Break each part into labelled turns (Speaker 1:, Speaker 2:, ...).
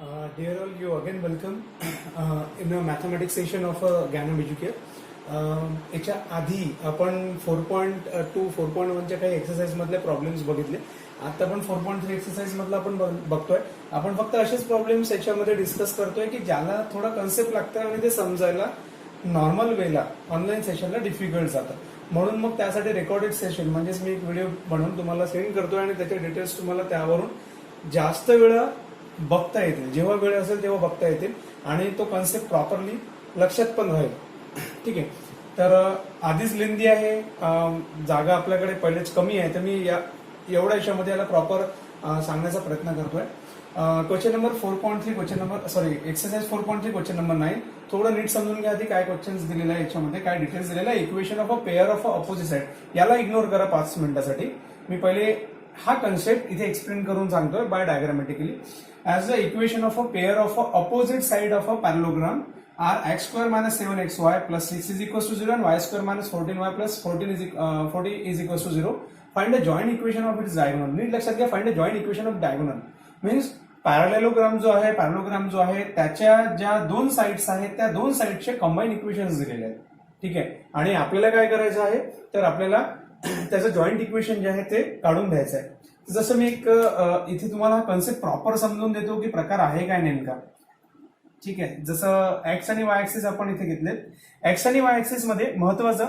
Speaker 1: Dear all, you again welcome in a mathematics session of Ganam Educare. याच्या आधी आपण 4.2 4.1च्या काही एक्सरसाइज मधले प्रॉब्लेम्स बघितले. आता आपण 4.3 एक्सरसाइज मधला आपण बघतोय. आपण फक्त असेच प्रॉब्लेम्स याच्यामध्ये डिस्कस करतोय की ज्याला थोडा कन्सेप्ट लागतं आणि ते समजायला नॉर्मल वेला ऑनलाईन सेशनला डिफिकल्ट जातं. म्हणून मग त्यासाठी रेकॉर्डेड सेशन म्हणजेच मी एक व्हिडिओ बनवून तुम्हाला सेंड करतोय आणि त्याचे डिटेल्स तुम्हाला त्यावरून जास्त वेळा बघता येतील. जेव्हा वेळ असेल तेव्हा बघता येतील आणि तो कन्सेप्ट प्रॉपरली लक्षात पण राहील. ठीक आहे. तर आधीच लेंदी आहे, जागा आपल्याकडे पहिलेच कमी आहे, तर मी एवढ्या याच्यामध्ये याला प्रॉपर सांगण्याचा प्रयत्न करतोय. Question number 4.3 exercise 4.3 question number 9. थोडं नीट समजून घ्या आधी काय क्वेश्चन्स दिलेला आहे, याच्यामध्ये काय डिटेल्स दिलेला आहे. Equation of a pair of a opposite side, याला इग्नोर करा 5 मिनिटासाठी. मी पहिले हा कन्सेप्ट इथे एक्सप्लेन करून सांगतोय by diagrammatically. As the equation of a pair of a opposite side of a parallelogram are x² minus 7xy plus 6 is equals to 0 and y² minus 14y plus 40 is equals to 0. Find the joint equation of its diagonal. नीट लक्षात घ्या, find the joint equation of diagonal means parallelogram जो आहे त्याच्या ज्या दोन sides आहेत त्या दोन साइडचे कंबाईन इक्वेशन्स दिलेले आहेत. ठीक आहे. आणि आपल्याला काय करायचं आहे तर आपल्याला त्याचं जॉइंट इक्वेशन जे आहे ते काढून द्यायचं आहे. जसं मी एक इथे तुम्हाला कन्सेप्ट प्रॉपर समजून देतो की प्रकार आहे काय नेमका. ठीक आहे. जसं एक्स आणि वाय ऍक्सिस आपण इथे घेतलेत. एक्स आणि वाय ऍक्सिस मध्ये महत्वाचं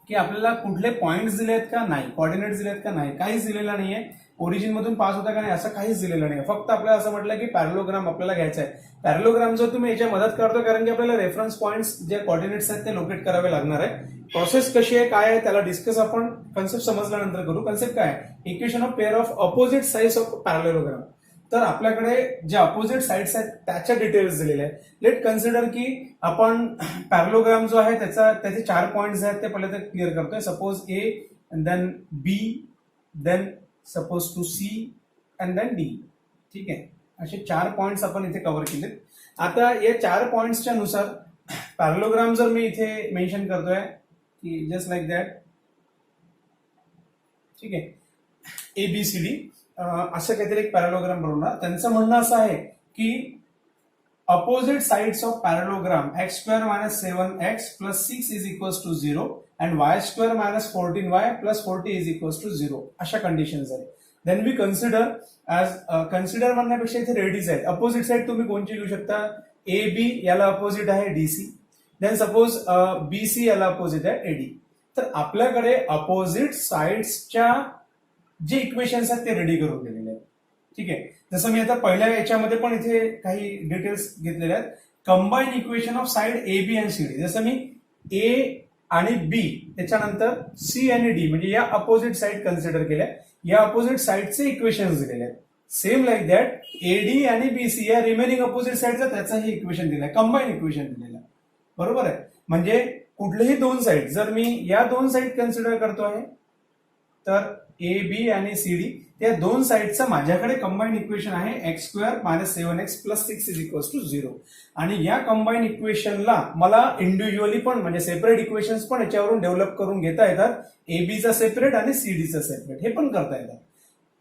Speaker 1: की आपल्याला कुठले पॉइंट्स दिलेत का नाही, कोऑर्डिनेट्स दिलेत का नाही, काहीच दिलेला नाहीये. ओरिजिन मधून पास होता का नाही असं काहीच दिलेलं नाही. फक्त आपल्याला असं म्हटलं की पॅरलोग्राम आपल्याला घ्यायचा आहे. पॅरलोग्राम जो तुम्ही याच्या मदत करतो कारण की आपल्याला रेफरन्स पॉइंट्स जे कोऑर्डिनेट्स आहेत ते लोकेट करावे लागणार आहे. प्रोसेस कशी आहे काय आहे त्याला डिस्कस आपण कन्सेप्ट समजल्यानंतर करू. कन्सेप्ट काय आहे, equation of pair of opposite sides of parallelogram. तर आपल्याकडे जे अपोजिट साइड्स आहेत त्याच्या डिटेल्स दिलेले आहेत. लेट कन्सिडर की आपण पॅरलोग्राम जो आहे त्याचे 4 पॉइंट्स आहेत ते पहिले तर क्लिअर करतोय. Suppose A, then B, then suppose to C and then D. ठीक आहे. असे 4 पॉइंट्स आपण इथे कव्हर केलेत. आता या 4 पॉइंट्सच्या नुसार पॅरलोग्राम जर मी इथे मेन्शन करतोय की जस्ट लाईक दॅट. ठीक आहे. ABCD असं काहीतरी एक पॅरलोग्राम बनवणार. त्यांचं म्हणणं असं आहे की opposite sides of parallelogram x² minus 7x plus 6 is equals to 0 and y² minus 14y plus 40 is equals to 0 अशा कंडिशन्स आहेत. देन वी कन्सिडर म्हणण्यापेक्षा इथे रेडीज आहेत. अपोजिट साइड तुम्ही कोणची घेऊ शकता. AB याला अपोजिट आहे DC. देन सपोज BC याला अपोजिट आहे AD. तर आपल्याकडे अपोजिट साइड्सच्या जे इक्वेशन्स आहेत ते रेडी करून दिलेले आहेत. ठीक आहे. जसं मी आता पहिल्या याच्यामध्ये पण इथे काही डिटेल्स घेतलेले आहेत. Combine equation of side AB आणि CD. जसं मी A आणि B त्याच्यानंतर C आणि D म्हणजे या अपोजिट साइड कन्सिडर केल्या. या अपोजिट साइडचे इक्वेशन्स दिलेले आहेत. सेम लाईक दॅट AD आणि BC या रिमेनिंग अपोजिट साइडचा त्याचंही इक्वेशन दिलं आहे, कंबाईन इक्वेशन दिलेलं आहे. बरोबर आहे. म्हणजे कुठलेही दोन साइड जर मी या दोन साइड कन्सिडर करतो आहे तर AB आणि CD त्या दोन साइडचं माझ्याकडे कंबाईन इक्वेशन आहे x² minus 7x plus 6 is equals to 0. आणि या कंबाईन इक्वेशनला मला इंडिव्हिज्युअली पण म्हणजे सेपरेट इक्वेशन्स पण याच्यावरून डेव्हलप करून घेता येतात. ABचा सेपरेट आणि CDचा सेपरेट हे पण करता येतात.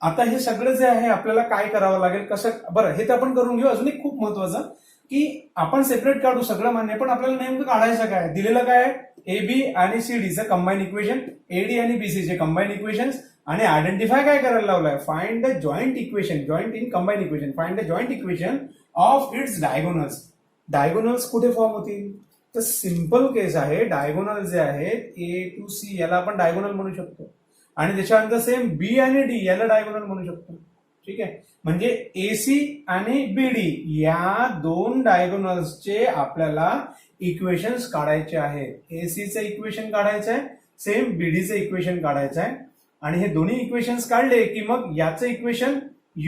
Speaker 1: आता हे सगळं जे आहे आपल्याला काय करावं लागेल, कसं बरं हे तर आपण करून घेऊ. अजून एक खूप महत्वाचं की आपण सेपरेट काढू सगळं मान्य, पण आपल्याला नेमकं काढायचं काय, दिलेलं काय आहे AB आणि CDचं कंबाईन इक्वेशन, AD आणि BCचे कंबाईन इक्वेशन्स आणि आयडेंटिफाय काय करायला लावलाय, find the joint equation, joint in combine equation, find the joint equation of its diagonals. Diagonals कुठे फॉर्म होतील तर सिंपल केस आहे. डायगोनल जे आहेत A to C याला आपण डायगोनल म्हणू शकतो आणि त्याच्यानंतर सेम B आणि D याला डायगोनल म्हणू शकतो. ठीक आहे. म्हणजे AC आणि BD या दोन डायगोनल्सचे आपल्याला इक्वेशन्स काढायचे आहेत. ACचे इक्वेशन काढायचं आहे, सेम BDचं इक्वेशन काढायचं आहे. आणि हे दोन्ही इक्वेशन्स काढले की मग याचं इक्वेशन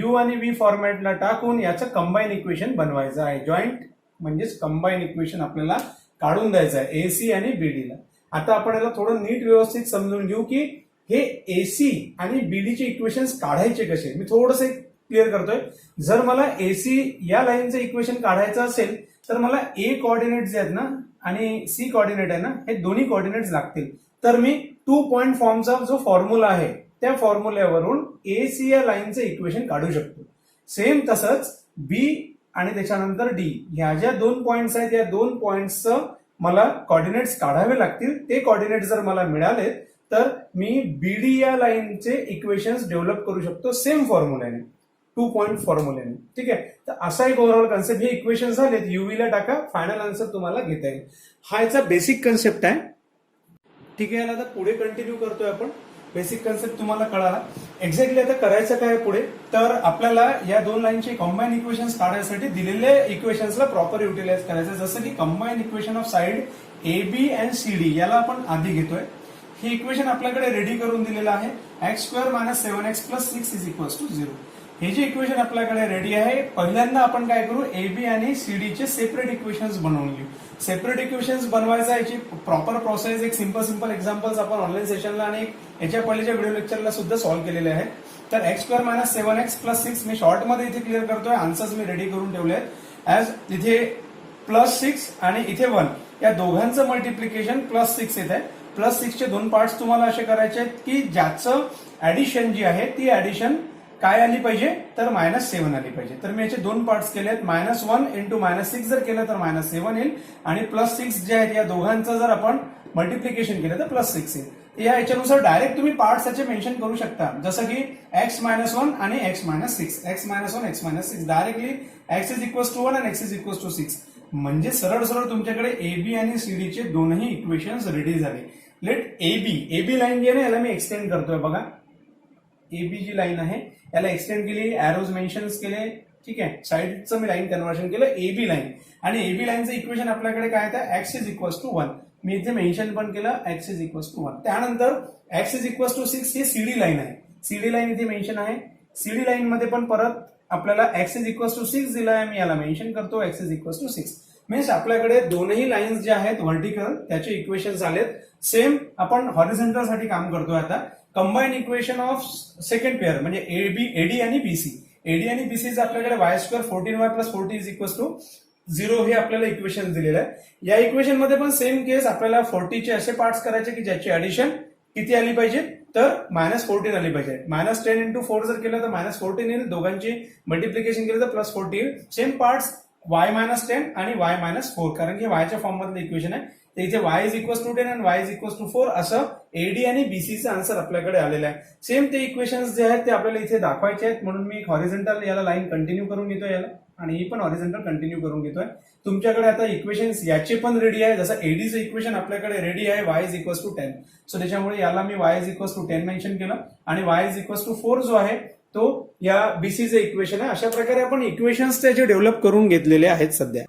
Speaker 1: U आणि V फॉर्मॅटला टाकून याचं कंबाईन इक्वेशन बनवायचं आहे. जॉईंट म्हणजेच कंबाईन इक्वेशन आपल्याला काढून द्यायचं आहे AC आणि BD ला. आता आपण याला थोडं नीट व्यवस्थित समजून घेऊ की हे AC आणि BD चे इक्वेशन्स काढायचे कसे. मी थोडंसं क्लिअर करतोय. जर मला AC या लाईनचं इक्वेशन काढायचं असेल तर मला A कोऑर्डिनेट जे आहेत ना आणि C कोऑर्डिनेट आहे ना हे दोन्ही कोऑर्डिनेट्स लागतील. तर मी 2 पॉइंट फॉर्मचा जो फॉर्म्युला आहे त्या फॉर्म्युल्यावरून AC या लाईनचं इक्वेशन काढू शकतो. सेम तसंच बी आणि त्याच्यानंतर डी, ह्या ज्या 2 पॉइंट्स आहेत या 2 पॉइंट्सचं मला कॉर्डिनेट्स काढावे लागतील. ते कॉर्डिनेट जर मला मिळाले तर मी बीडी या लाईनचे इक्वेशन्स डेव्हलप करू शकतो सेम फॉर्म्युल्याने, 2 पॉइंट फॉर्म्युल्याने. ठीक आहे, तर असा एक ओव्हरऑल कन्सेप्ट. हे इक्वेशन झालेत, युव्हीला टाका, फायनल आन्सर तुम्हाला घेता येईल. हा याचा बेसिक कन्सेप्ट आहे. ठीक आहे, आता पुढे कंटिन्यू करतोय आपण. बेसिक कन्सेप्ट तुम्हाला कळाला. एक्झॅक्टली आता करायचं काय पुढे, तर आपल्याला या 2 लाईनचे कंबाईन इक्वेशन्स काढण्यासाठी दिलेल्या इक्वेशन्सला प्रॉपर युटिलाइज करायचं. जसं की combine equation of side A B and C D, याला आपण आधी घेतोय. हे इक्वेशन आपल्याकडे रेडी करून दिलेलं आहे. x² - 7x + 6 = 0. हे जे इक्वेशन आपल्याकडे रेडी आहे, पहिल्यांदा आपण काय करू, ए बी आणि सीडी चे सेपरेट इक्वेशन्स बनवून घेऊ. सेपरेट इक्वेशन्स बनवायचा याची प्रॉपर प्रोसेस, एक सिंपल एक्झाम्पल्स आपण ऑनलाईन सेशनला आणि याच्या पहिल्याच्या व्हिडिओ लेक्चरला सुद्धा सॉल्व्ह केलेले आहेत. तर x² - 7x + 6 मी शॉर्टमध्ये इथे क्लिअर करतोय. आन्सर्स मी रेडी करून ठेवले आहेत. ऍज इथे +6 आणि इथे 1 या दोघांचं मल्टिप्लिकेशन +6 येत आहे. +6 चे 2 पार्ट्स तुम्हाला असे करायचे आहेत की ज्याचं ऍडिशन जी आहे ती ऍडिशन काय आली पाहिजे, तर -7 आली पाहिजे. तर मी याचे 2 पार्ट्स केले आहेत. -1 × -6 जर केलं तर -7 येईल आणि +6 जे आहेत या दोघांचं जर आपण मल्टिप्लिकेशन केलं तर +6 येईल. या याच्यानुसार डायरेक्ट तुम्ही पार्ट्स याचे मेन्शन करू शकता, जसं की x - 1 आणि x - 6, x - 1 x - 6, directly x = 1 आणि x = 6. म्हणजे सरळ तुमच्याकडे ए बी आणि सीडी चे दोनही इक्वेशन्स रेडी झाले. लेट ए बी लाईन जी आहे ना, याला मी एक्सटेंड करतोय. बघा, ए बी जी लाईन आहे याला एक्सटेंड केली, एरोज मेन्शन्स केले. ठीक आहे, साईडचं मी लाईन कन्व्हर्शन केलं ए बी लाईन. आणि ए बी लाईनचं इक्वेशन आपल्याकडे काय आहे, x = 1. मी इथे मेन्शन पण केलं x = 1. त्यानंतर x = 6 ही सीडी लाईन आहे. सीडी लाईन इथे मेन्शन आहे. सीडी लाईन मध्ये पण परत आपल्याला x = 6 दिला आहे. मी याला मेन्शन करतो x = 6. मीन्स आपल्याकडे दोनही लाईन्स जे आहेत व्हर्टिकल त्याचे इक्वेशन्स आलेत. सेम आपण हॉरिझॉन्टल साठी काम करतोय आता. Combine equation of second pair म्हणजे एडी आणि बीसी. एडी आणि बीसीचं आपल्याकडे y² 14y + 40 = 0 हे आपल्याला इक्वेशन दिलेलं आहे. या इक्वेशन मध्ये पण सेम केस आपल्याला 40 चे असे पार्ट्स करायचे की ज्याची ऍडिशन किती आली पाहिजे, तर -14 आली पाहिजे. -10 × 4 जर केलं तर -14 येईल. दोघांची मल्टिप्लिकेशन केलं तर +40 येईल. सेम पार्ट्स y - 10 आणि y - 4, कारण की yच्या फॉर्म मधलं इक्वेशन आहे. तर इथे y = 10 आणि y = 4 असं एडी आणि बीसीचं आन्सर आपल्याकडे आलेलं आहे. सेम ते इक्वेशन्स जे आहेत ते आपल्याला इथे दाखवायचे आहेत, म्हणून मी हॉरिझॉन्टल याला लाईन कंटिन्यू करून घेतोय याला, आणि ही पण हॉरिझॉन्टल कंटिन्यू करून घेतोय. तुमच्याकडे आता इक्वेशन्स याचे पण रेडी आहे. जसं एडीचं इक्वेशन आपल्याकडे रेडी आहे, y = 10. सो त्याच्यामुळे याला मी y = 10 मेन्शन केलं आणि y = 4 जो आहे तो या बीसीचं इक्वेशन आहे. अशा प्रकारे आपण इक्वेशन्स त्याचे डेव्हलप करून घेतलेले आहेत सध्या.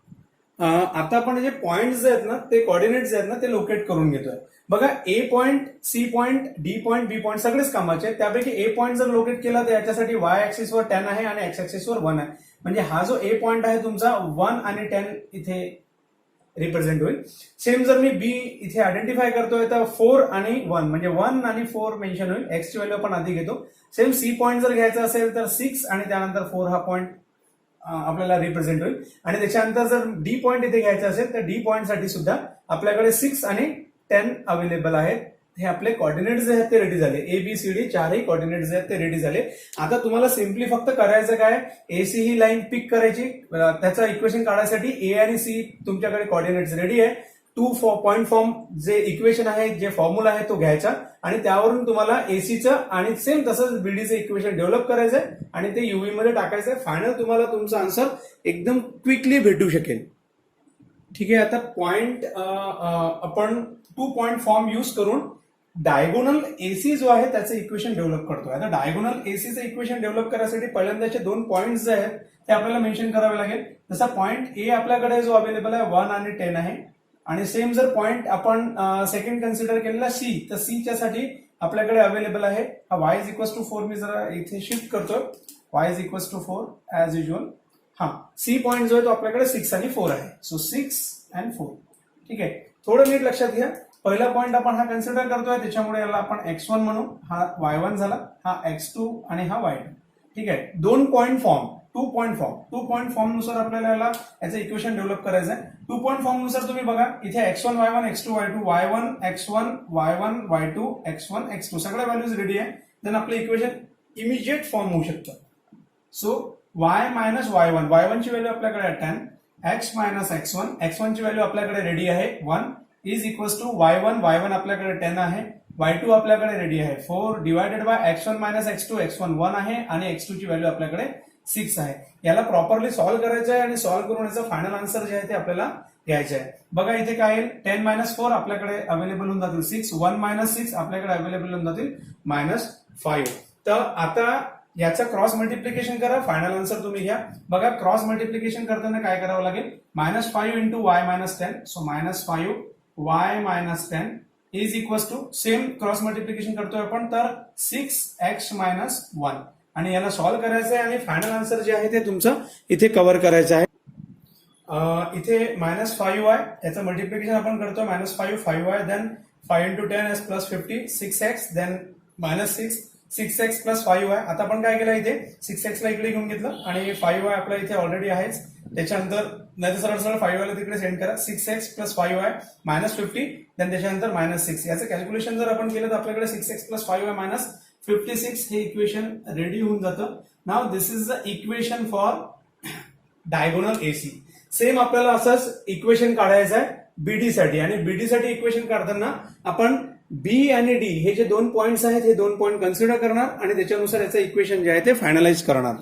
Speaker 1: आता आपण जे पॉइंट्स आहेत ना, ते कॉर्डिनेट्स आहेत ना, ते लोकेट करून घेतोय. बघा, A point, C point, D point, B point सगळेच कामाचे आहेत. त्यापैकी ए पॉइंट जर लोकेट केला तर याच्यासाठी वाय ऍक्सिस वर 10 आहे आणि एक्स ऍक्सिस वर 1 आहे. म्हणजे हा जो ए पॉइंट आहे तुमचा 1 आणि 10 इथे रिप्रेझेंट होईल. सेम जर मी बी इथे आयडेंटिफाय करतोय तर 4 आणि 1 म्हणजे 1 आणि 4 मेन्शन होईल. एक्स ची व्हॅल्यू आपण आधी घेतो. सेम सी पॉइंट जर घ्यायचा असेल तर 6 आणि त्यानंतर 4 हा पॉइंट आपल्याला रिप्रेझेंट होईल. आणि त्याच्यानंतर जर डी पॉइंट इथे घ्यायचा असेल तर डी पॉइंट साठी सुद्धा आपल्याकडे 6 आणि 10 अवेलेबल आहेत. हे आपले कॉर्डिनेट्स जे आहेत ते रेडी झाले. ए बी सी डी चारही कॉर्डिनेट्स जे आहेत ते रेडी झाले. आता तुम्हाला सिम्पली फक्त करायचं काय, एसी ही लाईन पिक करायची, त्याचं इक्वेशन काढायसाठी ए आणि सी तुमच्याकडे कॉर्डिनेट्स रेडी आहे. 2 पॉइंट फॉर्म जे इक्वेशन आहे, जे फॉर्म्युला आहे तो घ्यायचा आणि त्यावरून तुम्हाला एसीचं आणि सेम तसंच बीडीचं इक्वेशन डेव्हलप करायचंय आणि ते युव्ही मध्ये टाकायचंय. फायनल तुम्हाला तुमचं आन्सर एकदम क्विकली भेटू शकेल. ठीक आहे, आता पॉइंट आपण 2 पॉइंट फॉर्म यूज करून डायगोनल एसी जो आहे त्याचं इक्वेशन डेव्हलप करतोय. आता डायगोनल एसीचं इक्वेशन डेव्हलप करायसाठी पहिल्यांदाचे 2 पॉइंट्स जे आहेत ते आपल्याला मेन्शन करावे लागेल. जसा पॉइंट ए आपल्याकडे जो अवेलेबल आहे 1 आणि 10 आहे. आणि सेम जर पॉइंट आपण सेकंड कन्सिडर केलेला सी, तर सीच्या साठी आपल्याकडे अवेलेबल आहे हा y = 4. मी जरा इथे शिफ्ट करतोय, y = 4 ऍज युजल. हा सी पॉइंट जो आहे तो आपल्याकडे 6 आणि 4 आहे. So 6 and 4. ठीक आहे, थोडं नीट लक्षात घ्या. पहिला पॉइंट आपण हा कन्सिडर करतोय, त्याच्यामुळे याला आपण x1 म्हणू. हा y1 झाला, हा x2 आणि हा y2. ठीक आहे, 2 पॉइंट फॉर्म, 2 पॉइंट फॉर्म नुसार आपल्याला याचं इक्वेशन डेव्हलप करायचं आहे. 2 पॉइंट फॉर्म नुसार तुम्ही बघा, इथे x1 y1 x2 y2 y1 x1 y1 y2 x1 x2 सगळ्या व्हॅल्यूज रेडी आहे. देन आपलं इक्वेशन इमिजिएट फॉर्म होऊ शकतं. So y minus y1, y1 ची व्हॅल्यू आपल्याकडे आहे 10, x मायनस x1, x1 ची व्हॅल्यू आपल्याकडे रेडी आहे 1 is equals to y1, y1 आपल्याकडे 10 आहे, y2 आपल्याकडे रेडी आहे 4 divided by x1 minus x2, x1 1 आहे आणि x2 ची व्हॅल्यू आपल्याकडे 6 आहे. याला प्रॉपरली सॉल्व्ह करायचं आहे आणि सॉल्व्ह करून याचं फायनल आन्सर जे आहे ते आपल्याला घ्यायचं आहे. बघा इथे काय येईल, 10 मायनस 4 आपल्याकडे अवेलेबल होऊन जातील 6, 1 मायनस 6 आपल्याकडे अवेलेबल होऊन जातील -5. तर आता याचं क्रॉस मल्टिप्लिकेशन करा, फायनल आन्सर तुम्ही घ्या. बघा क्रॉस मल्टिप्लिकेशन करताना काय करावं लागेल, -5 into y minus 10, so -5 y minus 10 is equals to same cross multiplication करतोय आपण तर 6x मायनस 1 आणि याला सॉल्व्ह करायचं आहे आणि फायनल आन्सर जे आहे ते तुमचं इथे कव्हर करायचं आहे. इथे -5y याचं मल्टिप्लिकेशन आपण करतोय -5y then 5 into 10 is plus 50, 6x then -6x plus 5y. आता आपण काय केलं इथे 6x ला इकडे घेऊन घेतलं आणि 5y आपल्या इथे ऑलरेडी आहेच. त्याच्यानंतर नाही तर सरळ सरळ 5y ला तिकडे सेंड करा, 6x प्लस 5y -50 देन त्याच्यानंतर -6. याचं कॅल्क्युलेशन जर आपण केलं तर आपल्याकडे 6x प्लस 5y -56 हे इक्वेशन रेडी होऊन जातं. Now this is the equation for diagonal AC. Same आपल्याला असंच इक्वेशन काढायचं आहे बीडी साठी आणि बीडी साठी इक्वेशन काढताना आपण बी आणि डी हे जे 2 पॉइंट्स आहेत हे 2 पॉइंट कन्सिडर करणार आणि त्याच्यानुसार याचं इक्वेशन जे आहे ते फायनलाइज करणार.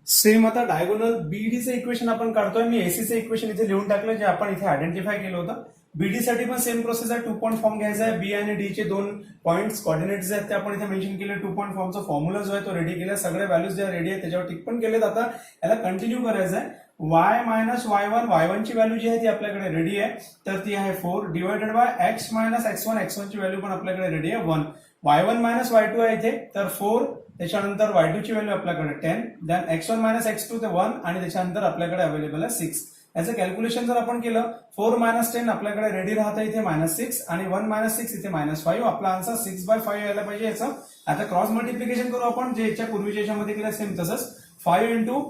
Speaker 1: सेम आता डायगोनल बीडीचं इक्वेशन आपण काढतोय. मी एसीचं इक्वेशन इथे लिहून टाकलं जे आपण इथे आयडेंटिफाय केलं होतं. बीडी साठी पण सेम प्रोसेस आहे, 2 पॉईंट फॉर्म घ्यायचा आहे. बी आणि डी चे 2 पॉइंट्स कॉर्डिनेट्स आहेत ते आपण इथे मेन्शन केले. 2 पॉईंट फॉर्मचा फॉर्म्युला जो आहे तो रेडी केला, सगळे व्हॅल्यूज जे रेडी आहे त्याच्यावर टिक पण केलेत. आता याला कंटिन्यू करायचं आहे. y मायनस y1 ची व्हॅल्यू जी आहे ती आपल्याकडे रेडी आहे तर ती आहे 4 divided by x minus x1 ची व्हॅल्यू पण आपल्याकडे रेडी आहे 1. y1 मायनस y2 आहे इथे तर 4, त्याच्यानंतर y2 ची व्हॅल्यू आपल्याकडे 10 देन x1 मायनस x2 ते 1 आणि त्याच्यानंतर आपल्याकडे अवेलेबल आहे 6. याचं कॅल्क्युलेशन जर आपण केलं 4 मायनस 10 आपल्याकडे रेडी राहतं इथे -6 आणि 1 मायनस 6 इथे -5. आपला आन्सर 6/5 यायला पाहिजे याचं. आता क्रॉस मल्टिप्लिकेशन करू आपण जे याच्या पूर्वीच्या याच्यामध्ये केलं सेम तसंच. 5 इंटू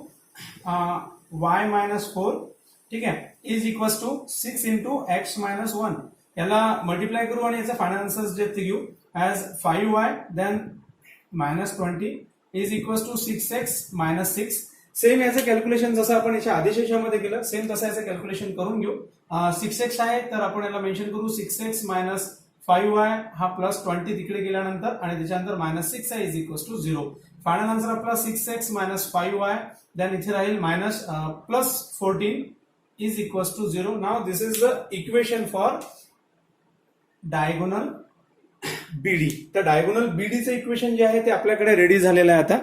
Speaker 1: y मायनस 4 ठीक आहे is equals to 6 into x minus 1. याला मल्टिप्लाय करू आणि याचा फायनल आन्सर जे ते घेऊ as 5y then -20 is equals to 6x minus 6. Same याचं कॅल्क्युलेशन जसं आपण याच्या आधीच्या याच्यामध्ये केलं सेम तसं याचं कॅल्क्युलेशन करून घेऊ. 6x आहे तर आपण याला मेन्शन करू 6x मायनस 5y हा +20 तिकडे गेल्यानंतर आणि त्याच्यानंतर -6 आहे is equals to 0. Final answer आपला 6x मायनस 5y देन इथे राहील +14 is equals to 0. Now this is the equation for diagonal BD. तर डायगोनल बीडीचं इक्वेशन जे आहे ते आपल्याकडे रेडी झालेलं आहे. आता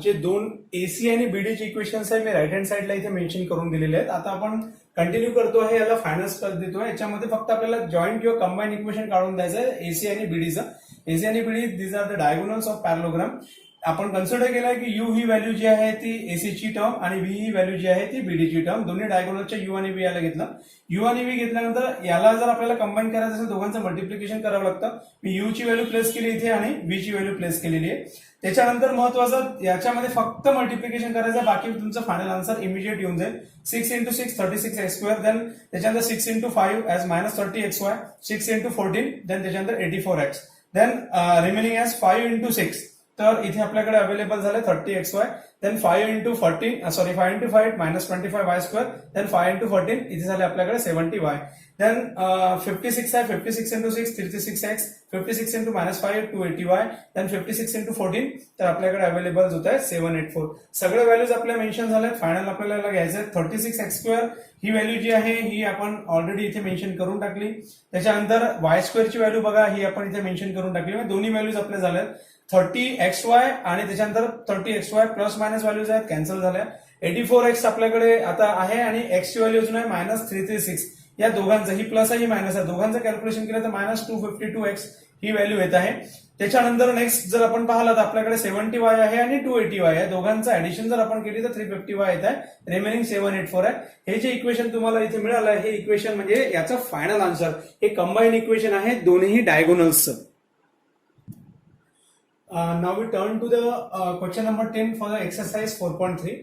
Speaker 1: जे 2 एसी आणि बीडीचे इक्वेशन्स आहे मी राईट हँड साइडला इथे मेन्शन करून दिलेले आहेत. आता आपण कंटिन्यू करतो आहे, याला फायनल स्टेप देतोय. याच्यामध्ये फक्त आपल्याला जॉईंट किंवा कंबाईन इक्वेशन काढून द्यायचं आहे एसी आणि बीडीचं. एसी आणि BD this are the diagonals of parallelogram. आपण कन्सिडर केलंय की यू ही व्हॅल्यू जी आहे ती एसीची टर्म आणि व्ही ही व्हॅल्यू जी आहे ती बीडीची टर्म. दोन्ही डायगोनलच्या यू आणि व्ही याला घेतलं. यू आणि व्ही घेतल्यानंतर याला जर आपल्याला कंबाईन करायचं असेल दोघांचं मल्टिप्लिकेशन करावं लागतं. मी यू ची व्हॅल्यू प्लेस केली इथे आणि व्ही ची व्हॅल्यू प्लेस केलेली आहे. त्याच्यानंतर महत्वाचं याच्यामध्ये फक्त मल्टिप्लिकेशन करायचं, बाकी तुमचं फायनल आन्सर इमिजिएट येऊन जाईल. 6 इंटू 6 36x², देन त्याच्यानंतर 6 into 5 as -30xy, 6 into 14 then त्याच्यानंतर 84x, then remaining as 5 into 6. तर इथे आपल्याकडे अवेलेबल झाले 30xy, then 5 into 5 -25 -25y², then 5 into 14 इथे झाले आपल्याकडे 70y. देन 56 आहे, 56 into 6 36x, 56 into -5 280y, then 56 into 14 तर आपल्याकडे अवेलेबल होत आहे 784. सगळे व्हॅल्यूज आपल्या मेन्शन झाले. फायनल आपल्याला घ्यायचं आहे 36x² ही व्हॅल्यू जी आहे ही आपण ऑलरेडी इथे मेन्शन करून टाकली. त्याच्यानंतर y² ची व्हॅल्यू बघा ही आपण इथे मेन्शन करून टाकली. म्हणजे दोन्ही व्हॅल्यूज आपल्या झाल्या 30xy आणि त्याच्यानंतर 30xy प्लस मायनस व्हॅल्यूज आहेत कॅन्सल झाल्या. 84x आपल्याकडे आता आहे आणि x ची व्हॅल्यू अजून आहे -336. या दोघांचं ही प्लस आहे ही मायनस आहे, दोघांचं कॅल्क्युलेशन केलं तर -252x ही व्हॅल्यू येत आहे. त्याच्यानंतर नेक्स्ट जर आपण पाहिलं तर आपल्याकडे 70y आहे आणि 280y आहे. दोघांचं ऍडिशन जर आपण केली तर 350y येत आहे. रिमेनिंग 784 आहे. हे जे इक्वेशन तुम्हाला इथे मिळालं आहे हे इक्वेशन म्हणजे याचं फायनल आन्सर. हे कंबाईन इक्वेशन आहे दोन्ही डायगोनल्सचं. Now we turn to the question number 10 for the exercise 4.3.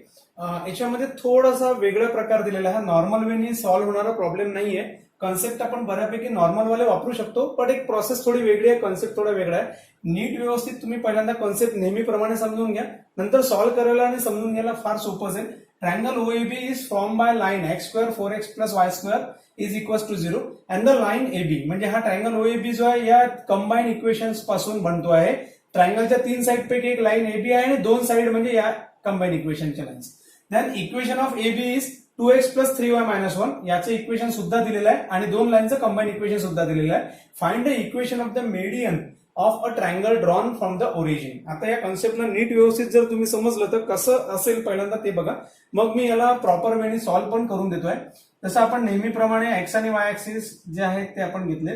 Speaker 1: याच्यामध्ये थोडासा वेगळा प्रकार दिलेला आहे. नॉर्मल वेनी सॉल्व्ह होणारा प्रॉब्लेम नाहीये, कन्सेप्ट आपण बऱ्यापैकी नॉर्मल वाले वापरू शकतो, पण एक प्रोसेस थोडी वेगळी आहे, कन्सेप्ट थोडा वेगळा आहे. नीट व्यवस्थित तुम्ही पहिल्यांदा कन्सेप्ट नेहमीप्रमाणे समजून घ्या, नंतर सॉल्व्ह करायला आणि समजून घ्यायला फार सोपं आहे. Triangle OAB is form by line x² 4x + y² is equals to 0 and the line AB. म्हणजे हा ट्रायंगल OAB जो आहे या कंबाईन इक्वेशन्स पासून बनतो आहे. ट्रायंगलच्या 3 साइड पैकी एक लाईन AB आहे आणि 2 साइड म्हणजे या कंबाईन इक्वेशनच्या lines. Then equation of AB is 2x + 3y - 1. याचं इक्वेशन सुद्धा दिलेलं आहे आणि 2 लाईनचं कंबाईन इक्वेशन सुद्धा दिलेलं आहे. Find the equation of the median of a triangle drawn from the origin. आता या कॉन्सेप्टला नीट व्यवस्थित जर तुम्ही समजलं तर कसं असेल पहिल्यांदा ते बघा, मग मी याला प्रॉपर वेने सॉल्व्ह पण करून देतोय. जसं आपण नेहमीप्रमाणे एक्स आणि वाय ऍक्सिस जे आहेत ते आपण घेतले,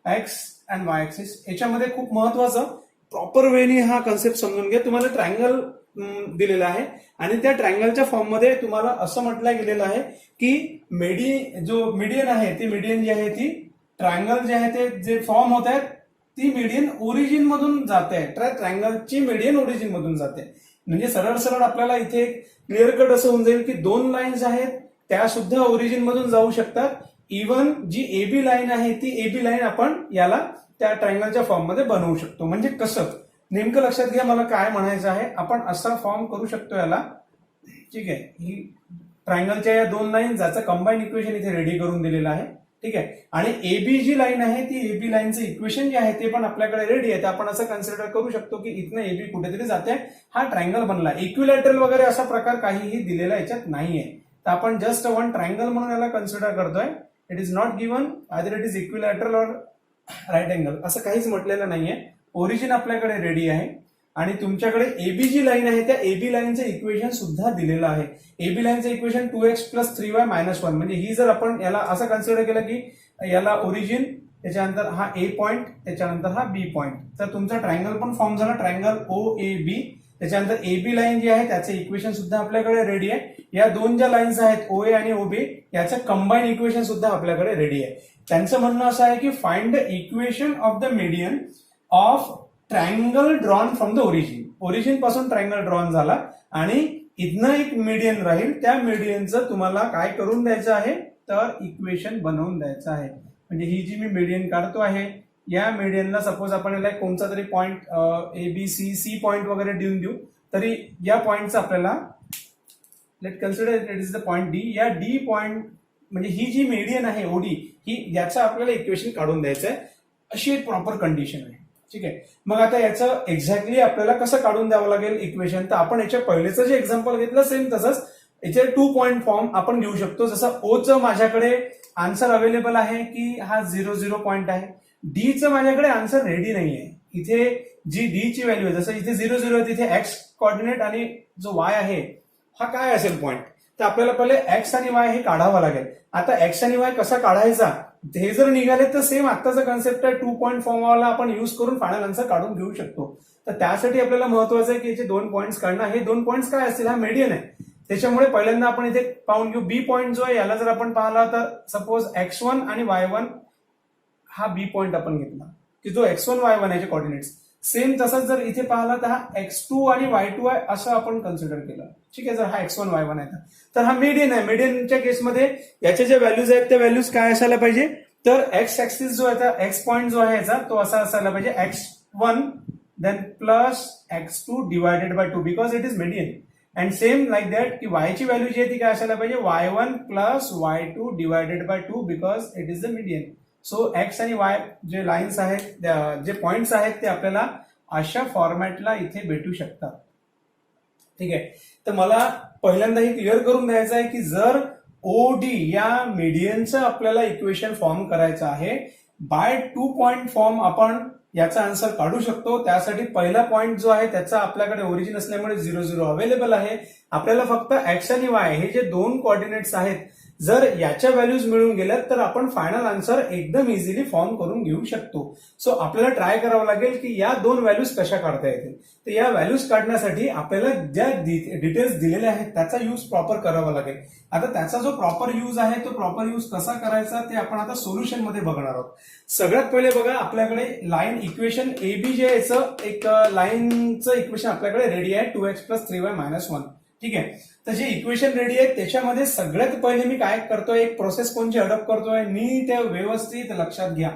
Speaker 1: एक्स अँड वाय ऍक्सिस. याच्यामध्ये खूप महत्वाचं प्रॉपर वेने हा कॉन्सेप्ट समजून घ्या. तुम्हाला ट्रायंगल दिलेला आहे आणि त्या ट्रायंगलच्या फॉर्म मध्ये तुम्हाला असं म्हटलं गेलेलं आहे की जो मीडियन आहे ती मीडियन जी आहे ती ट्रायंगल जे आहे ते जे फॉर्म होत आहेत ती मीडियन ओरिजिन मधून जाते. ट्रायंगलची मीडियन ओरिजिन मधून जाते. म्हणजे सरळ सरळ आपल्याला इथे क्लिअर कट असं होऊन जाईल की 2 लाईन्स आहेत त्या सुद्धा ओरिजिन मधून जाऊ शकतात. इव्हन जी AB लाईन आहे ती AB लाईन आपण याला त्या ट्रायंगलच्या फॉर्म मध्ये बनवू शकतो. म्हणजे कसं नेमकं लक्षात घ्या मला काय म्हणायचं आहे. आपण असा फॉर्म करू शकतो याला, ठीक आहे. ही ट्रायंगलच्या या 2 लाईन ज्याचं कंबाईन इक्वेशन इथे रेडी करून दिलेलं आहे, ठीक आहे. आणि AB जी लाईन आहे ती AB लाईनचं इक्वेशन जे आहे ते पण आपल्याकडे रेडी आहे. तर आपण असं कन्सिडर करू शकतो की इथनं AB कुठेतरी जाते, हा ट्रायंगल बनला. इक्विलॅटरल वगैरे असा प्रकार काहीही दिलेला याच्यात नाहीये. तर आपण जस्ट वन ट्रायंगल म्हणून याला कन्सिडर करतोय. It is not given either it is equilateral or right angle, असं काहीच म्हटलेलं नाहीये. ओरिजिन आपल्याकडे रेडी आहे आणि तुमच्याकडे AB जी लाईन आहे त्या AB लाईनचं इक्वेशन सुद्धा दिलेलं आहे. AB लाईनचं इक्वेशन 2x + 3y - 1. म्हणजे ही जर आपण याला असं कन्सिडर केलं की याला ओरिजिन, त्याच्यानंतर हा A पॉइंट, त्याच्यानंतर हा B पॉइंट, तर तुमचा ट्रायंगल पण फॉर्म झाला, ट्रायंगल OAB. त्याच्यानंतर AB लाईन जी आहे त्याचं इक्वेशन सुद्धा आपल्याकडे रेडी आहे. या 2 ज्या लाईन्स आहेत OA आणि OB याचं कंबाईन इक्वेशन सुद्धा आपल्याकडे रेडी आहे. त्यांचं म्हणणं असं आहे की find the equation of the median of triangle drawn from the origin. Origin पासून ट्रायंगल ड्रॉन झाला आणि इथनं एक मीडियन राहील, त्या मीडियनचं तुम्हाला काय करून द्यायचं आहे तर इक्वेशन बनवून द्यायचं आहे. म्हणजे ही जी मी मीडियन काढतो आहे या मीडियनला सपोज आपण याला कोणता तरी पॉइंट ABC पॉइंट वगैरे देऊ, तरी या पॉइंटचं आपल्याला let consider it is the point D. या D पॉइंट म्हणजे ही जी मीडियन आहे OD ही याचं आपल्याला इक्वेशन काढून द्यायचं आहे. अशी एक प्रॉपर कंडिशन आहे, ठीक आहे. मग आता याचं एक्झॅक्टली आपल्याला कसं काढून द्यावं लागेल इक्वेशन, तर आपण याच्या पहिलेचं जे एक्झाम्पल घेतलं सेम तसंच याचे 2 पॉइंट फॉर्म आपण घेऊ शकतो. जसं Oचं माझ्याकडे आन्सर अवेलेबल आहे की हा 0 पॉइंट आहे. Dचं माझ्याकडे आन्सर रेडी नाही आहे. इथे जी D ची व्हॅल्यू आहे, जसं इथे 0 आहे तिथे X कॉर्डिनेट आणि जो Y आहे हा काय असेल पॉइंट, तर आपल्याला पहिले X आणि Y हे काढावं लागेल. आता X आणि Y कसा काढायचा हे जर निघाले तर सेम आत्ताचा कन्सेप्ट आहे 2 पॉइंट फॉर्मला आपण युज करून फायनल आन्सर काढून घेऊ शकतो. तर त्यासाठी आपल्याला महत्वाचं आहे की याचे 2 पॉइंट्स काढणं. हे 2 पॉइंट्स काय असतील, हा मीडियन आहे. त्याच्यामुळे पहिल्यांदा आपण इथे पाहून घेऊ B पॉइंट जो आहे याला जर आपण पाहिला तर सपोज X1 आणि Y1 हा B पॉइंट आपण घेतला की जो X1 Y1 याचे कॉर्डिनेट्स. सेम तसंच जर इथे पाहिला तर हा X2 आणि Y2 आहे असं आपण कन्सिडर केलं, ठीक आहे. जर हा X1 Y1 आहे तर हा मीडियन आहे. मीडियनच्या केसमध्ये याच्या ज्या व्हॅल्यूज आहेत त्या व्हॅल्यूज काय असायला पाहिजे, तर X ऍक्सिस जो आहे X पॉइंट जो आहे याचा तो असा असायला पाहिजे X1 then plus X2 divided by 2 because it is median. And same like that की Y ची व्हॅल्यू जी आहे ती काय असायला पाहिजे Y1 plus Y2 divided by 2 because it is the median. So X आणि Y जे लाईन्स आहेत, जे पॉइंट्स आहेत ते आपल्याला अशा फॉर्मॅटला इथे भेटू शकतात, ठीक आहे. तर मला पहिल्यांदा हे क्लिअर करून द्यायचं आहे की जर OD या मीडियनचं आपल्याला इक्वेशन फॉर्म करायचं आहे बाय 2 पॉइंट फॉर्म आपण याचा आन्सर काढू शकतो. त्यासाठी पहिला पॉइंट जो आहे त्याचा आपल्याकडे ओरिजिन असल्यामुळे 0 अवेलेबल आहे. आपल्याला फक्त X आणि Y हे जे 2 कोऑर्डिनेट्स आहेत जर याच्या व्हॅल्यूज मिळून गेल्या तर आपण फायनल आन्सर एकदम इझिली फॉर्म करून घेऊ शकतो. सो आपल्याला ट्राय करावं लागेल की या 2 व्हॅल्यूज कशा काढता येतील. तर या व्हॅल्यूज काढण्यासाठी आपल्याला ज्या डिटेल्स दिलेल्या आहेत त्याचा यूज प्रॉपर करावा लागेल. आता त्याचा जो प्रॉपर यूज आहे तो प्रॉपर यूज कसा करायचा ते आपण आता सोल्युशन मध्ये बघणार आहोत. सगळ्यात पहिले बघा आपल्याकडे लाईन इक्वेशन AB जे याचं एक लाईनचं इक्वेशन आपल्याकडे रेडी आहे 2x + 3y - 1, ठीक आहे. तर जे इक्वेशन रेडी आहे त्याच्यामध्ये सगळ्यात पहिले मी काय करतोय, एक प्रोसेस कोणची अडॉप्ट करतोय, नीट व्यवस्थित लक्षात घ्या.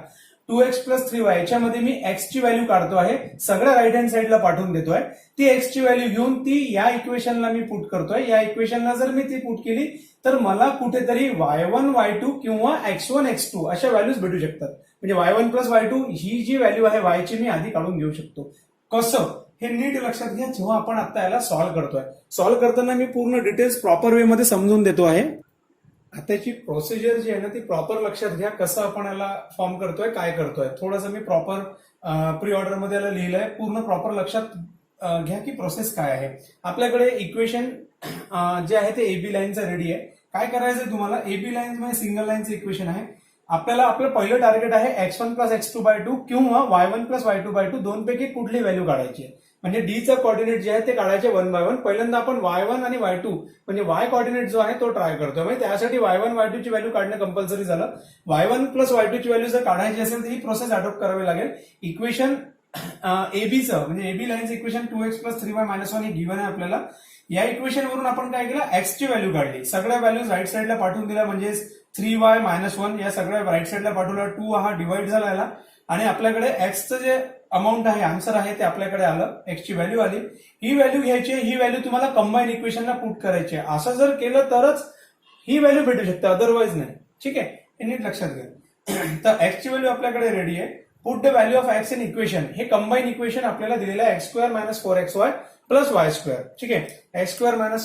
Speaker 1: 2x प्लस 3y याच्यामध्ये मी x ची व्हॅल्यू काढतो आहे, सगळ्या राईट हँड साईडला पाठवून देतोय. ती x ची व्हॅल्यू घेऊन ती या इक्वेशनला मी पुट करतोय. या इक्वेशनला जर मी ती पुट केली तर मला कुठेतरी y1 y2 किंवा x1 x2 अशा व्हॅल्यूज भेटू शकतात. म्हणजे y1 प्लस y2 ही जी व्हॅल्यू आहे y ची मी आधी काढून घेऊ शकतो. कसं हे नीट लक्षात घ्या. जेव्हा आपण आता याला सॉल्व्ह करतोय, सॉल्व्ह करताना मी पूर्ण डिटेल्स प्रॉपर वे मध्ये समजून देतो आहे. आताची प्रोसिजर जी आहे ना ती प्रॉपर लक्षात घ्या. कसं आपण याला फॉर्म करतोय, काय करतोय. थोडंसं मी प्रॉपर प्री ऑर्डर मध्ये याला लिहिलंय. पूर्ण प्रॉपर लक्षात घ्या की प्रोसेस काय आहे. आपल्याकडे इक्वेशन जे आहे ते एबी लाईनचं रेडी आहे. काय करायचंय तुम्हाला, एबी लाईन म्हणजे सिंगल लाईनचं इक्वेशन आहे. आपल्याला आपलं पहिलं टार्गेट आहे x1 प्लस x2 बाय 2 किंवा y1 प्लस y2 बाय 2 दोनपैकी कुठली व्हॅल्यू काढायची आहे. म्हणजे डीचं कॉर्डिनेट जे आहे ते काढायचे 1 बाय 1. पहिल्यांदा आपण y1 आणि y2 म्हणजे y कॉर्डिनेट जो आहे तो ट्राय करतोय. म्हणजे त्यासाठी y1 y2 ची व्हॅल्यू काढणं कंपल्सरी झालं. y1 प्लस y2 ची व्हॅल्यू जर काढायची असेल तर ही प्रोसेस अडॉप्ट करावी लागेल. इक्वेशन एबीचं म्हणजे एबी लाईनचं equation 2x plus 3y minus 1 हे गिव्हन आहे आपल्याला. या इक्वेशन वरून आपण काय केलं, x ची व्हॅल्यू काढली. सगळ्या व्हॅल्यूज राईट साईडला पाठवून दिल्या. म्हणजे 3y मायनस 1 या सगळ्या राईट साईडला पाठवल्या. 2 हा डिवाइड झाला याला आणि आपल्याकडे एक्सचं जे अमाऊंट आहे, आन्सर आहे ते आपल्याकडे आलं. एक्स ची व्हॅल्यू आली. ही व्हॅल्यू घ्यायची, ही व्हॅल्यू तुम्हाला कंबाईन इक्वेशनला पुट करायची आहे. असं जर केलं तरच ही व्हॅल्यू भेटू शकते, अदरवाईज नाही. ठीक आहे, हे नीट लक्षात घ्या. तर एक्स ची व्हॅल्यू आपल्याकडे रेडी आहे. Put the value of x in equation. हे कंबाईन इक्वेशन आपल्याला दिलेलं आहे x2 minus 4xy plus y2. ठीक आहे, x2 minus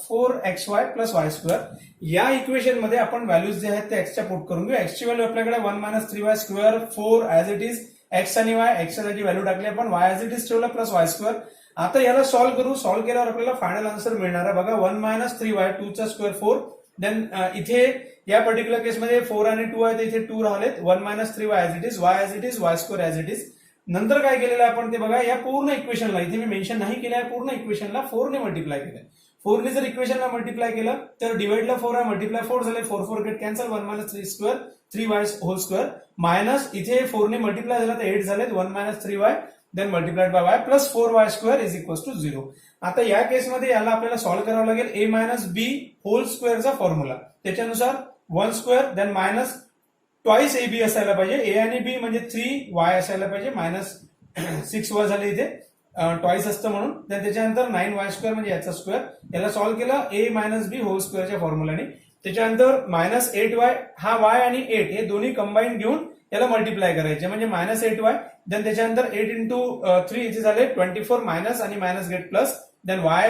Speaker 1: 4xy plus y2. या इक्वेशन मध्ये आपण व्हॅल्यूज जे आहेत ते एक्सच्या पुट करून घेऊ. एक्सची व्हॅल्यू आपल्याकडे 1 minus 3y square 4 as it is. X आणि वाय, एक्सच्या जागी व्हॅल्यू टाकली आपण, वाय ऍज इट इज ठेवलं प्लस y2. आता याला सॉल्व्ह करू. सॉल्व्ह केल्यावर आपल्याला फायनल आन्सर मिळणार आहे. बघा 1 मायनस 3y 2 चा स्क्वेअर 4. देन इथे या पर्टिक्युलर केसमध्ये 4 आणि 2 आहे, इथे 2 राहिलेत. 1 minus 3y as it is, y as it is, y square as it is. नंतर काय केलेलं आहे आपण ते बघा. या पूर्ण इक्वेशनला, इथे मी मेन्शन नाही केलं आहे, पूर्ण इक्वेशनला 4 ने मल्टिप्लाय केलं. 4 ने जर इक्वेशनला मल्टिप्लाय केलं तर डिवाइडला 4 आहे, मल्टिप्लाय 4 झाले. 4 4 get cancel. 1 minus 3 square 3y whole square minus इथे 4 ने मल्टिप्लाय झाला तर 8 झालेत. 1 minus 3y then multiplied by y plus 4y square is equal to 0. आता या केसमध्ये याला आपल्याला सॉल्व्ह करावं लागेल. a मायनस बी होल स्क्वेअरचा फॉर्म्युला. त्याच्यानुसार 1 square then minus twice A B असायला पाहिजे. ए आणि बी म्हणजे 3y असायला पाहिजे. मायनस 6y झाले इथे, ट्वाइस असतं म्हणून. त्याच्यानंतर 9y स्क्वेअर म्हणजे याचा स्क्वेअर. याला सॉल्व्ह केलं a मायनस बी होल स्क्वेअरच्या फॉर्म्युलाने. त्याच्यानंतर मायनस 8y, हा y आणि 8 हे दोन्ही कंबाईन घेऊन याला मल्टिप्लाय करायचे म्हणजे मायनस 8y. देन त्याच्यानंतर 8 इंटू 3 इथे झाले 24 मायनस आणि minus get plus. Then y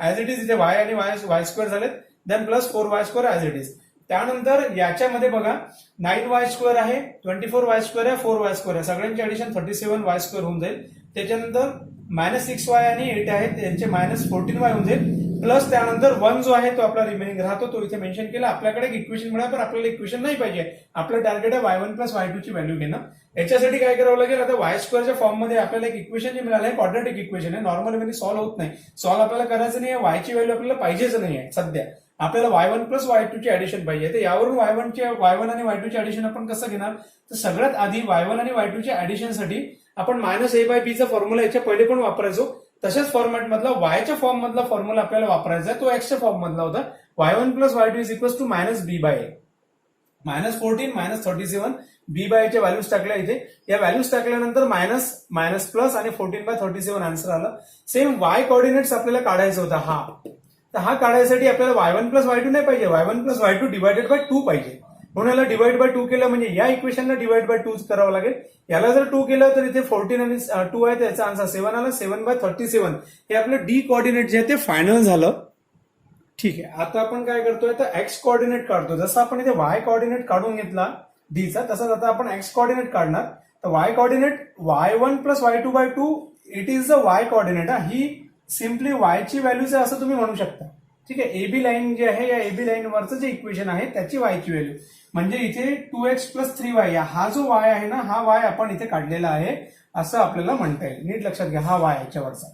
Speaker 1: as it is, इथे y आणि y स्क्वेअर झालेत. Then plus 4y square as it is. त्यानंतर याच्यामध्ये बघा 9y स्क्वेअर आहे, 24y स्क्वेअर आहे, 4y स्क्वेअर आहे. सगळ्यांचे ऍडिशन 37y स्क्वेअर होऊन जाईल. त्याच्यानंतर मायनस 6y आणि 8 आहेत, त्यांचे मायनस 14y होऊन जाईल. प्लस त्यानंतर 1 जो आहे तो आपला रिमेनिंग राहतो, तो इथे मेन्शन केला. आपल्याकडे एक इक्वेशन मिळालं पण आपल्याला इक्वेशन नाही पाहिजे. आपलं टार्गेट आहे y1 प्लस y2 ची व्हॅल्यू घेणं. याच्यासाठी काय करावं लागेल, आता y स्क्वेअरच्या फॉर्म मध्ये आपल्याला एक इक्वेशन जे मिळालं आहे क्वाड्रॅटिक इक्वेशन आहे. नॉर्मल वे सॉल्व्ह होत नाही. सॉल्व्ह आपल्याला करायचं नाही. y ची व्हॅल्यू आपल्याला पाहिजेच नाही आहे सध्या. आपल्याला y1 प्लस y2 ची ऍडिशन पाहिजे. तर यावरून y1 आणि y2 चे ऍडिशन आपण कसं घेणार, तर सगळ्यात आधी y1 आणि y2 च्या ऍडिशनसाठी आपण मायनस a बाय बी चा फॉर्म्युला याच्या पहिले पण वापरायचो. तशाच फॉर्मॅट मधला वायच्या फॉर्म मधला फॉर्म्युला आपल्याला वापरायचा आहे. तो एक्सच्या फॉर्म मधला होता. y1 plus y2 is equal to minus B by A. Minus 14 minus 37 B by च्या व्हॅल्यूज टाकल्या इथे. या व्हॅल्यूज टाकल्यानंतर मायनस मायनस प्लस आणि 14 बाय 37 आन्सर आलं. सेम y कॉर्डिनेट्स आपल्याला काढायचा होता हा. तर हा काढायसाठी आपल्याला y1 प्लस y2 नाही पाहिजे, y1 plus y2 divided by 2 पाहिजे. म्हणून याला डिवाइड बाय 2 केलं म्हणजे या इक्वेशनला डिवाइड बाय 2 करावं लागेल. याला जर 2 केलं तर इथे 14 आणि 2 आहे, त्याचा आन्सर 7 आला. 7 बाय 37 हे आपलं डी कॉर्डिनेट जे आहे ते फायनल झालं. ठीक आहे, आता आपण काय करतोय तर एक्स कॉर्डिनेट काढतो. जसं आपण इथे वाय कॉर्डिनेट काढून घेतला डीचा, तसंच आता आपण एक्स कॉर्डिनेट काढणार. तर Y coordinate y1 plus y2 by 2 it is the Y coordinate. ही सिम्पली वाय ची व्हॅल्यूज आहे असं तुम्ही म्हणू शकता. ठीक आहे, एबी लाईन जे आहे या एबी लाईन वरचं जे इक्वेशन आहे त्याची वाय ची व्हॅल्यू म्हणजे इथे 2x प्लस 3y हा जो y आहे ना, हा y आपण इथे काढलेला आहे असं आपल्याला म्हणता येईल. नीट लक्षात घ्या, हा y याच्यावरचा.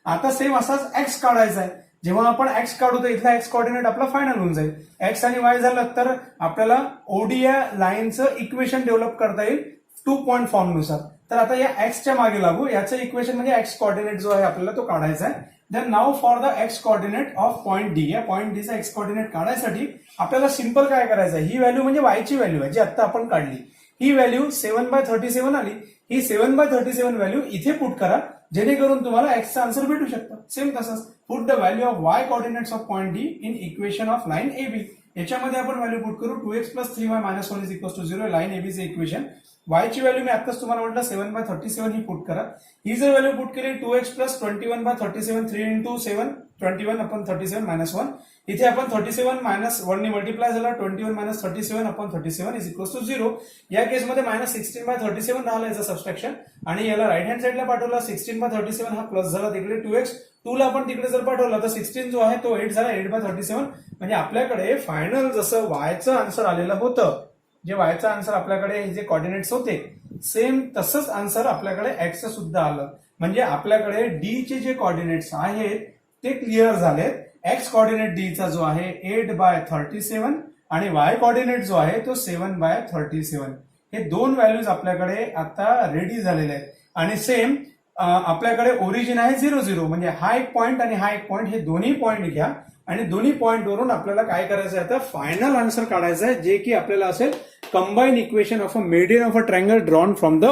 Speaker 1: आता सेम असाच x काढायचा आहे. जेव्हा आपण x काढू तर इथला x कॉर्डिनेट आपला फायनल होऊन जाईल. x आणि y झालं तर आपल्याला ओडी या लाईनचं इक्वेशन डेव्हलप करता येईल 2 पॉईंट फॉर्मनुसार. तर आता या एक्सच्या मागे लागू, याचं इक्वेशन म्हणजे एक्स कॉर्डिनेट जो आहे आपल्याला तो काढायचा आहे. Then now for the X coordinate of point D, या पॉईंट डीचा एक्स कॉर्डिनेट काढायसाठी आपल्याला सिंपल काय करायचं आहे, ही व्हॅल्यू म्हणजे वायची व्हॅल्यू आहे जी आता आपण काढली, ही व्हॅल्यू 7/37 आली, ही 7/37 व्हॅल्यू इथे पुट करा जेणेकरून तुम्हाला एक्सचा आन्सर भेटू शकतं. सेम तसंच put the value of Y coordinates of point D in equation of line AB. याच्यामध्ये आपण व्हॅल्यू पुट करू 2x + 3y - 1 = 0, line एबीचे equation. वायची value मी आताच तुम्हाला म्हटलं 7/37 ही पुट करा. ही जर व्हॅल्यू पुट केली 2x + 21/37, 3 × 7 21/37 - 1, इथे आपण 37 - 1 ने मल्टिप्लाय झाला, 21 - 37/37 = 0. या केसमध्ये -16/37 राहिला याचं सबस्ट्रॅक्शन, आणि याला राईट हँड साईडला पाठवला. 16/37 हा प्लस झाला, तिकडे 2x, 2 ला आपण तिकडे जर पाठवला तर 16 जो आहे तो 8 झाला, 8/37. म्हणजे आपल्याकडे फायनल जसं वायचं आन्सर आलेलं होतं, जे वायचं आन्सर आपल्याकडे जे कॉर्डिनेट्स होते सेम तसंच आन्सर आपल्याकडे एक्सचं सुद्धा आलं. म्हणजे आपल्याकडे डी चे जे कॉर्डिनेट्स आहेत ते क्लिअर झालेत. एक्स कॉर्डिनेट डी चा जो आहे 8/37 आणि वाय कॉर्डिनेट जो आहे तो 7/37. हे दोन व्हॅल्यूज आपल्याकडे आता रेडी झालेले आहेत. आणि सेम आपल्याकडे ओरिजिन आहे 0, 0, म्हणजे हा एक पॉइंट आणि हा एक पॉइंट, हे दोन्ही पॉइंट घ्या आणि दोन्ही पॉइंट वरून आपल्याला काय करायचं आहे, आता फायनल आन्सर काढायचं आहे, जे की आपल्याला असेल combine equation of a median of a triangle drawn from the.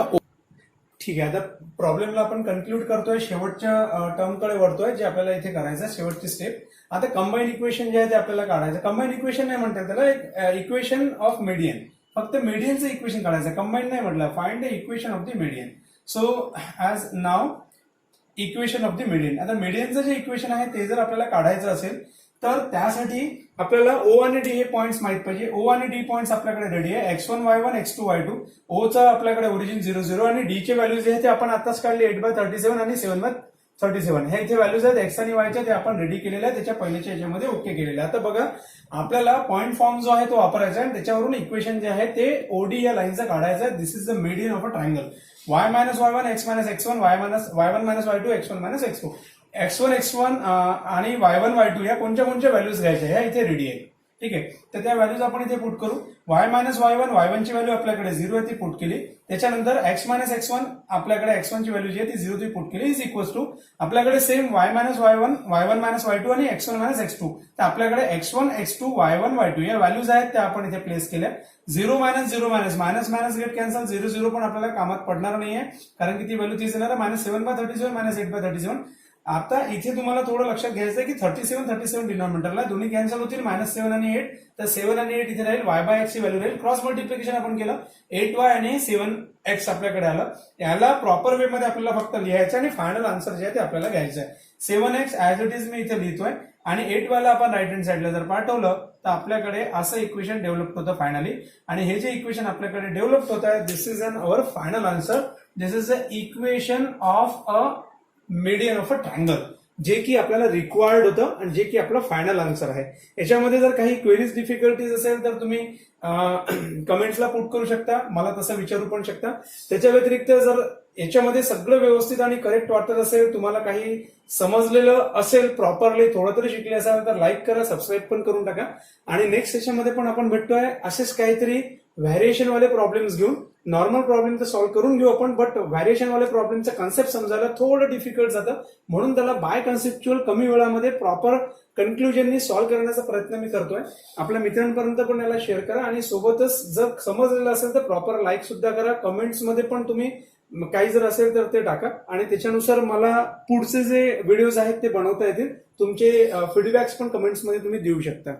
Speaker 1: ठीक आहे, आता प्रॉब्लेमला आपण कन्क्लूड करतोय, शेवटच्या टर्मकडे वळतोय, जे आपल्याला इथे करायचं आहे शेवटची स्टेप. आता कंबाईन इक्वेशन जे आहे ते आपल्याला काढायचं. कंबाईन इक्वेशन नाही म्हणतात त्याला, एक इक्वेशन ऑफ मीडियन, फक्त मीडियनचं इक्वेशन काढायचं, कंबाईन नाही म्हटलं. Find the equation of the median. So as now equation of the median. आता मीडियनचं जे इक्वेशन आहे ते जर आपल्याला काढायचं असेल तर त्यासाठी आपल्याला ओ आणि डी हे पॉइंट्स माहित पाहिजे. ओ आणि डी पॉइंट्स आपल्याकडे रेडी आहे, x1 y1 x2 y2. ओचं आपल्याकडे ओरिजिन 0, 0 आणि डी चे व्हॅल्यूज जे आहे ते आपण आताच काढले 8/37 आणि 7/37. हे इथे व्हॅल्यूज आहेत एक्स आणि वायच्या, ते आपण रेडी केलेले आहे, त्याच्या पहिल्याच्या याच्यामध्ये ओके केलेले आहे. आता बघा आपल्याला पॉईंट फॉर्म जो आहे तो वापरायचा आहे आणि त्याच्यावरून इक्वेशन जे आहे ते ओडी या लाईनचं काढायचं आहे. This is the median of a triangle. y - y1 x - x1 y1 - y2 x1 - x2. x1 x1 आणि y1 y2 या कोणत्या व्हॅल्यूज घ्यायच्या ह्या इथे रेडी आहे. ठीक आहे, तर त्या व्हॅल्यूज आपण इथे पुट करू. y - y1, y1 ची व्हॅल्यू आपल्याकडे 0 आहे ती पुट केली. त्याच्यानंतर x - x1 आपल्याकडे x1 ची व्हॅल्यू जी आहे ती 0 ती पुट केली, इज इक्वल्स टू आपल्याकडे same y - y1, y1 - y2 आणि x1 - x2. तर आपल्याकडे x1 x2 y1 y2 या व्हॅल्यूज आहेत त्या आपण इथे प्लेस केल्या. 0 - 0 मायनस गेट कॅन्सल, 0 0 पण आपल्याला कामात पडणार नाहीये कारण की ती व्हॅल्यू तीच येणार आहे, -7/37 -8/37. आता इथे तुम्हाला थोडं लक्षात घ्यायचं आहे की 37 डिनॉमिनेटरला दोन्ही कॅन्सल होतील, -7 आणि 8, तर 7 आणि 8 इथे राहील, y/x ची व्हॅल्यू राहील. क्रॉस मल्टिप्लिकेशन आपण केलं, 8y आणि 7x आपल्याकडे आलं. याला प्रॉपर वे मध्ये आपल्याला फक्त लिहायचं आणि फायनल आन्सर जे आहे ते आपल्याला घ्यायचं आहे. 7x as it is me इथे लिहितोय आणि 8y ला आपण राईट हँड साईडला जर पाठवलं तर आपल्याकडे असं इक्वेशन डेव्हलप होतं फायनली. आणि हे जे इक्वेशन आपल्याकडे डेव्हलप होत आहे, this is an our final answer. This is the equation of a median of a triangle, जे की आपल्याला रिक्वायर्ड होतं आणि जे की आपलं फायनल आन्सर आहे. याच्यामध्ये जर काही क्वेरीज डिफिकल्टीज असेल तर तुम्ही कमेंट्सला पुट करू शकता, मला तसं विचारू पण शकता. त्याच्या व्यतिरिक्त जर याच्यामध्ये सगळं व्यवस्थित आणि करेक्ट वाटत असेल, तुम्हाला काही समजलेलं असेल प्रॉपरली, थोडं तरी शिकले असाल तर लाईक करा, सबस्क्राईब पण करून टाका. आणि नेक्स्ट सेशनमध्ये पण आपण भेटतोय असेच काहीतरी व्हॅरिएशन वाले प्रॉब्लेम्स घेऊन. नॉर्मल प्रॉब्लेम तर सॉल्व्ह करून घेऊ आपण, बट व्हॅरिएशन वाले प्रॉब्लेमचं कन्सेप्ट समजायला थोडं डिफिकल्ट जातं, म्हणून त्याला बाय कन्सेप्च्युअल कमी वेळामध्ये प्रॉपर कन्क्लुजननी सॉल्व्ह करण्याचा प्रयत्न मी करतोय. आपल्या मित्रांपर्यंत पण याला शेअर करा आणि सोबतच जर समजलेलं असेल तर प्रॉपर लाईक सुद्धा करा. कमेंट्समध्ये पण तुम्ही काही जर असेल तर ते टाका आणि त्याच्यानुसार मला पुढचे जे व्हिडिओज आहेत ते बनवता येतील. तुमचे फीडबॅक्स पण कमेंट्समध्ये तुम्ही देऊ शकता.